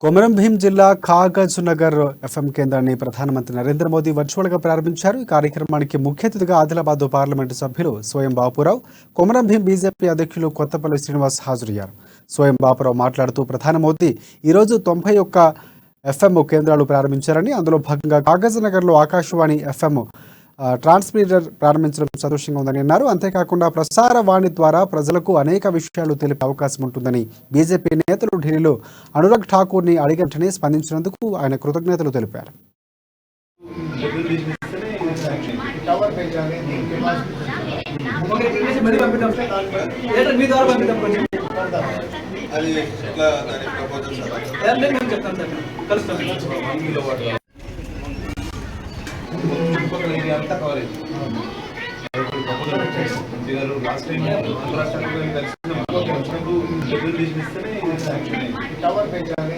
కొమరం భీం జిల్లా కాగజ్ నగర్ ఎఫ్ఎం కేంద్రాన్ని ప్రధానమంత్రి నరేంద్ర మోదీ వర్చువల్గా ప్రారంభించారు. ఈ కార్యక్రమానికి ముఖ్య అతిథిగా ఆదిలాబాద్ పార్లమెంటు సభ్యులు స్వయం బాపురావు, కొమరం భీం బీజేపీ అధ్యక్షులు కొత్తపల్లి శ్రీనివాస్ హాజరయ్యారు. స్వయం బాపురావు మాట్లాడుతూ ప్రధాని మోదీ ఈరోజు 91 ఎఫ్ఎం కేంద్రాలు ప్రారంభించారని, అందులో భాగంగా కాగజ్ నగర్లో ఆకాశవాణి ఎఫ్ఎం ట్రాన్స్మిటర్ ప్రారంభించడం సంతోషంగా ఉందని అన్నారు. అంతేకాకుండా ప్రసార వాణి ద్వారా ప్రజలకు అనేక విషయాలు తెలిపే అవకాశం ఉంటుందని బీజేపీ నేతలు ఢిల్లీలో అనురాగ్ ఠాకూర్ని అడిగినట్టునే స్పందించినందుకు ఆయన కృతజ్ఞతలు తెలిపారు. అంతా కవరేజ్ లాస్ట్ టైం టవర్ పెంచాలి